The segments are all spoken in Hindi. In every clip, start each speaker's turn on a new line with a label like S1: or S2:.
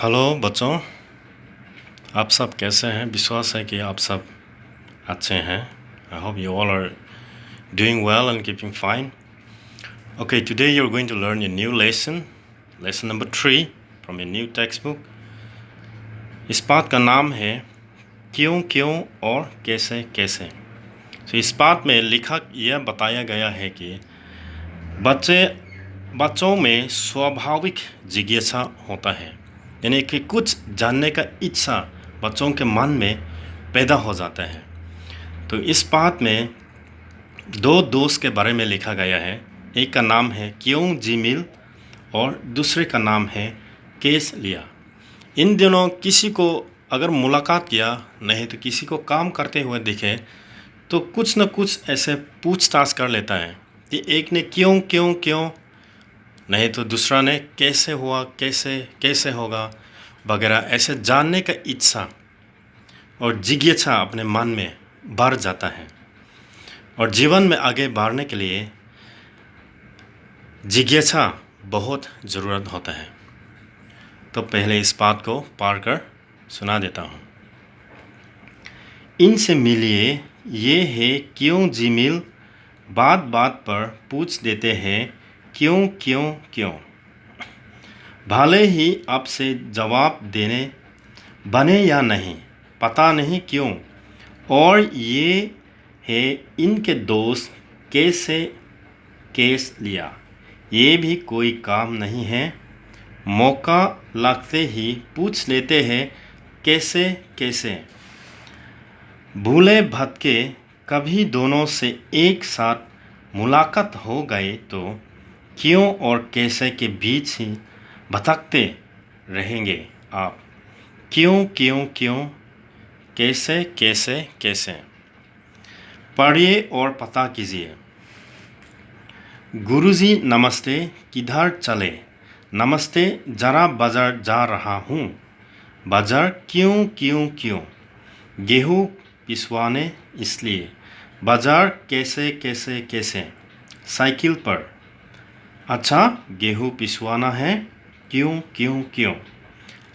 S1: हेलो बच्चों, आप सब कैसे हैं? विश्वास है कि आप सब अच्छे हैं। I hope you all are doing well and keeping fine. Okay, today you're going to learn a new lesson number 3 from a new textbook. इस पाठ का नाम है क्यों क्यों और कैसे कैसे। तो इस पाठ में लिखा यह बताया गया है कि बच्चों में स्वाभाविक जिज्ञासा होता है, यानी कि कुछ जानने का इच्छा बच्चों के मन में पैदा हो जाता है। तो इस पाठ में दो दोस्त के बारे में लिखा गया है। एक का नाम है क्यों जी मिल और दूसरे का नाम है केस लिया। इन दिनों किसी को अगर मुलाकात किया नहीं तो किसी को काम करते हुए दिखे तो कुछ न कुछ ऐसे पूछताछ कर लेता है कि एक ने क्यों क्यों क्यों, नहीं तो दूसरा ने कैसे हुआ, कैसे कैसे होगा वगैरह, ऐसे जानने का इच्छा और जिज्ञासा अपने मन में बढ़ जाता है। और जीवन में आगे बढ़ने के लिए जिज्ञासा बहुत ज़रूरत होता है। तो पहले इस बात को पढ़ कर सुना देता हूँ। इनसे मिलिए, ये है क्यों जी मिल, बात बात पर पूछ देते हैं क्यों क्यों क्यों। भले ही आपसे जवाब देने बने या नहीं, पता नहीं क्यों। और ये है इनके दोस्त कैसे केस लिया, ये भी कोई काम नहीं है। मौका लगते ही पूछ लेते हैं कैसे कैसे। भूले भटके कभी दोनों से एक साथ मुलाकात हो गए तो क्यों और कैसे के बीच ही भटकते रहेंगे आप। क्यों क्यों क्यों, कैसे कैसे कैसे। पढ़िए और पता कीजिए। गुरुजी नमस्ते, किधर चले? नमस्ते, जरा बाजार जा रहा हूँ। बाजार क्यों क्यों क्यों? गेहूँ पिसवाने इसलिए। बाजार कैसे कैसे कैसे? साइकिल पर। अच्छा, गेहूँ पिसवाना है? क्यों क्यों क्यों?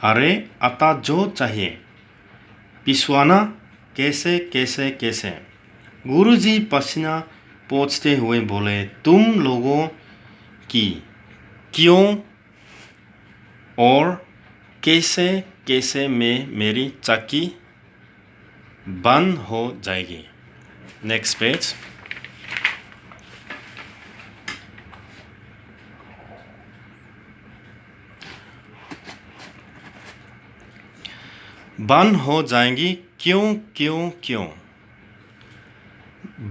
S1: अरे आता जो चाहिए, पिसवाना कैसे कैसे कैसे? गुरुजी पसीना पोंछते हुए बोले, तुम लोगों की क्यों और कैसे कैसे में मेरी चक्की बंद हो जाएगी। Next page. बंद हो जाएंगी क्यों क्यों क्यों?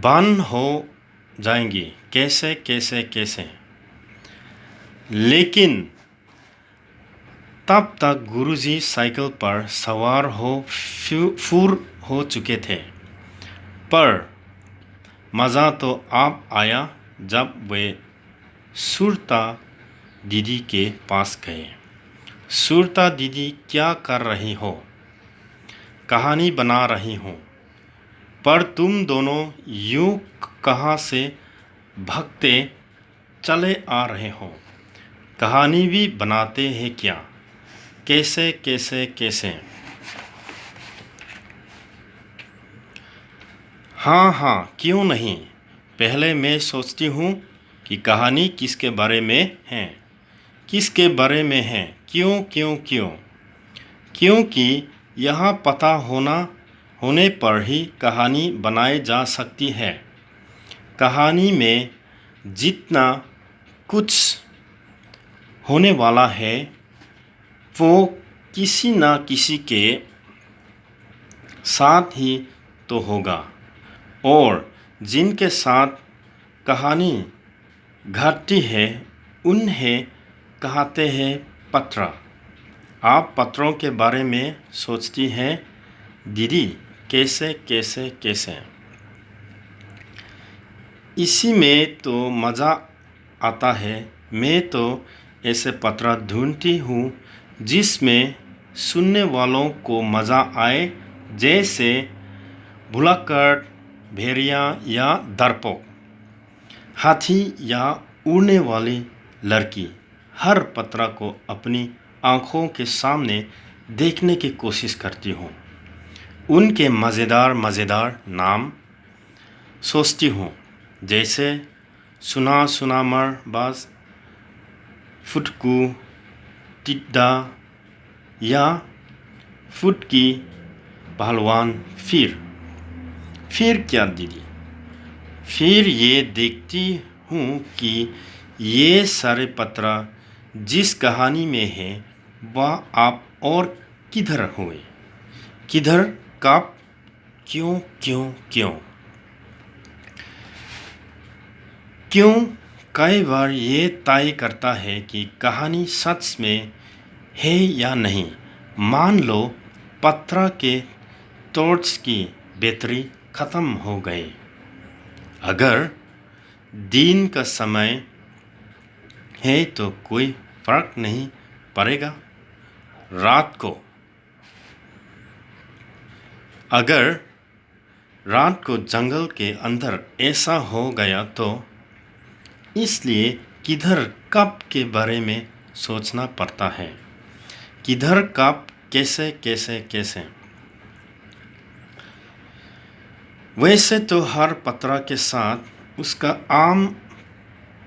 S1: बंद हो जाएंगी कैसे कैसे कैसे? लेकिन तब तक गुरुजी साइकिल पर सवार फूर हो चुके थे। पर मज़ा तो अब आया जब वे सुरता दीदी के पास गए। सुरता दीदी, क्या कर रही हो? कहानी बना रही हूँ। पर तुम दोनों यूँ कहाँ से भागते चले आ रहे हो? कहानी भी बनाते हैं क्या? कैसे कैसे कैसे? हाँ हाँ, क्यों नहीं। पहले मैं सोचती हूँ कि कहानी किसके बारे में है, किसके बारे में है। क्यों क्यों क्यों? क्योंकि यह पता होने पर ही कहानी बनाई जा सकती है। कहानी में जितना कुछ होने वाला है वो किसी न किसी के साथ ही तो होगा, और जिनके साथ कहानी घटती है उन्हें कहते हैं पात्र। आप पात्रों के बारे में सोचती हैं दीदी, कैसे कैसे कैसे? इसी में तो मज़ा आता है। मैं तो ऐसे पात्र ढूंढती हूँ जिसमें सुनने वालों को मज़ा आए, जैसे भुलक्कड़, भेड़िया या डरपोक, हाथी या उड़ने वाली लड़की। हर पात्र को अपनी आँखों के सामने देखने की कोशिश करती हूँ। उनके मज़ेदार नाम सोचती हूँ, जैसे सुना मरबाज, फुटकू, टिड्डा या फुटकी पहलवान। फिर क्या दीदी? फिर ये देखती हूँ कि ये सारे पत्र जिस कहानी में है वह आप और किधर हुए, किधर, कब, क्यों क्यों क्यों क्यों कई बार ये तय करता है कि कहानी सच में है या नहीं। मान लो पत्र के टॉर्च की बैटरी खत्म हो गई। अगर दिन का समय है तो कोई फर्क नहीं पड़ेगा। अगर रात को जंगल के अंदर ऐसा हो गया तो इसलिए किधर कब के बारे में सोचना पड़ता है। किधर कब कैसे कैसे कैसे। वैसे तो हर पत्र के साथ उसका आम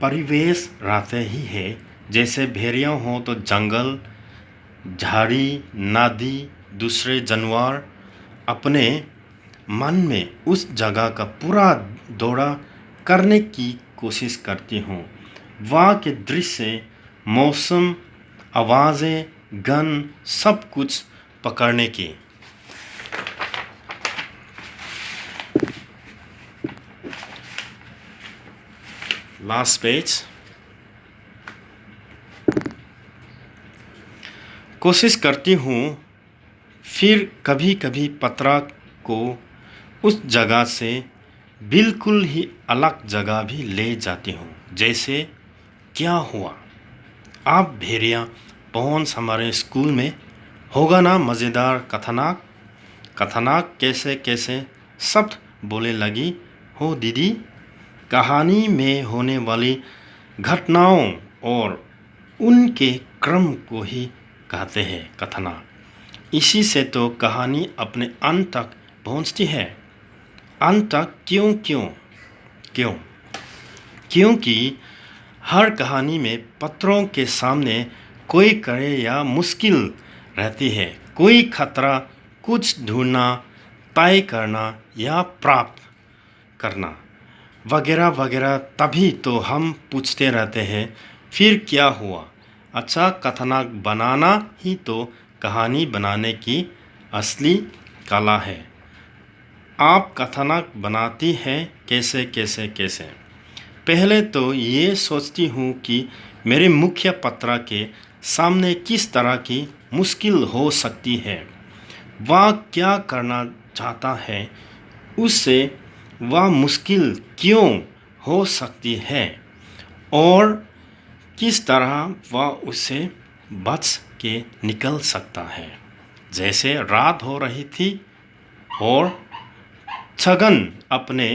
S1: परिवेश रहते ही है। जैसे भेड़िया हो तो जंगल, झाड़ी, नदी, दूसरे जानवर। अपने मन में उस जगह का पूरा दौरा करने की कोशिश करती हूँ। वहाँ के दृश्य, मौसम, आवाज़ें, गंध, सब कुछ पकड़ने की। Last page. कोशिश करती हूँ। फिर कभी कभी पत्र को उस जगह से बिल्कुल ही अलग जगह भी ले जाती हूँ। जैसे क्या हुआ? आप भेड़िया पहुँच हमारे स्कूल में होगा ना मज़ेदार कथानक कैसे कैसे शब्द बोले लगी हो दीदी। कहानी में होने वाली घटनाओं और उनके क्रम को ही कहते हैं कथानक। इसी से तो कहानी अपने अंत तक पहुंचती है। अंत तक क्यों क्यों क्यों? क्योंकि हर कहानी में पत्रों के सामने कोई करे या मुश्किल रहती है। कोई खतरा, कुछ ढूंढना, तय करना या प्राप्त करना वगैरह वगैरह। तभी तो हम पूछते रहते हैं फिर क्या हुआ। अच्छा कथानक बनाना ही तो कहानी बनाने की असली कला है। आप कथानक बनाती हैं कैसे कैसे कैसे? पहले तो ये सोचती हूँ कि मेरे मुख्य पत्र के सामने किस तरह की मुश्किल हो सकती है, वह क्या करना चाहता है, उससे वह मुश्किल क्यों हो सकती है और किस तरह वह उससे बच के निकल सकता है। जैसे रात हो रही थी और छगन अपने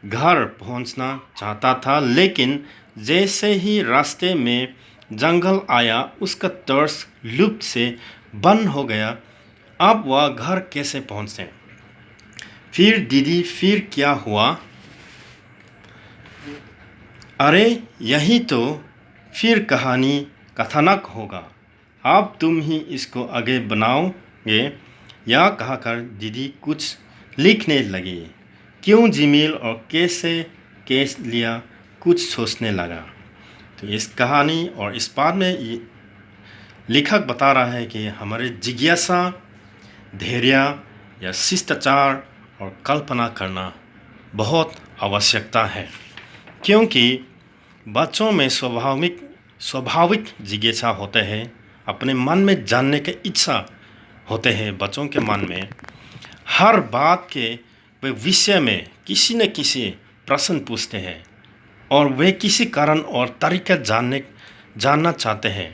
S1: घर पहुंचना चाहता था, लेकिन जैसे ही रास्ते में जंगल आया उसका टॉर्च लूप से बंद हो गया। अब वह घर कैसे पहुंचे? फिर दीदी फिर क्या हुआ? अरे यही तो फिर कहानी कथानक होगा। अब तुम ही इसको आगे बनाओगे। या कहकर दीदी कुछ लिखने लगी। क्यों जीमेल और कैसे केस लिया कुछ सोचने लगा। तो इस कहानी और इस बात में लेखक बता रहा है कि हमारे जिज्ञासा, धैर्य या शिष्टाचार और कल्पना करना बहुत आवश्यकता है। क्योंकि बच्चों में स्वाभाविक जिज्ञासा होते हैं। अपने मन में जानने की इच्छा होते हैं। बच्चों के मन में हर बात के वे विषय में किसी न किसी प्रश्न पूछते हैं और वे किसी कारण और तरीका जानना चाहते हैं।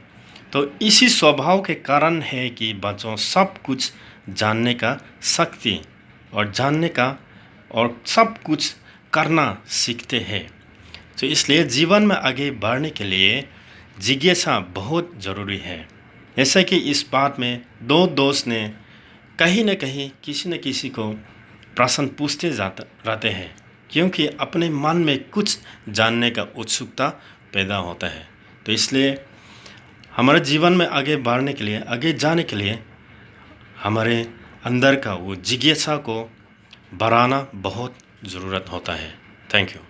S1: तो इसी स्वभाव के कारण है कि बच्चों सब कुछ जानने का शक्ति और जानने का और सब कुछ करना सीखते हैं। तो इसलिए जीवन में आगे बढ़ने के लिए जिज्ञासा बहुत ज़रूरी है। ऐसा कि इस बात में दो दोस्त ने कहीं न कहीं किसी न किसी को प्रश्न पूछते रहते हैं, क्योंकि अपने मन में कुछ जानने का उत्सुकता पैदा होता है। तो इसलिए हमारे जीवन में आगे बढ़ने के लिए, आगे जाने के लिए हमारे अंदर का वो जिज्ञासा को बढ़ाना बहुत ज़रूरत होता है। Thank you.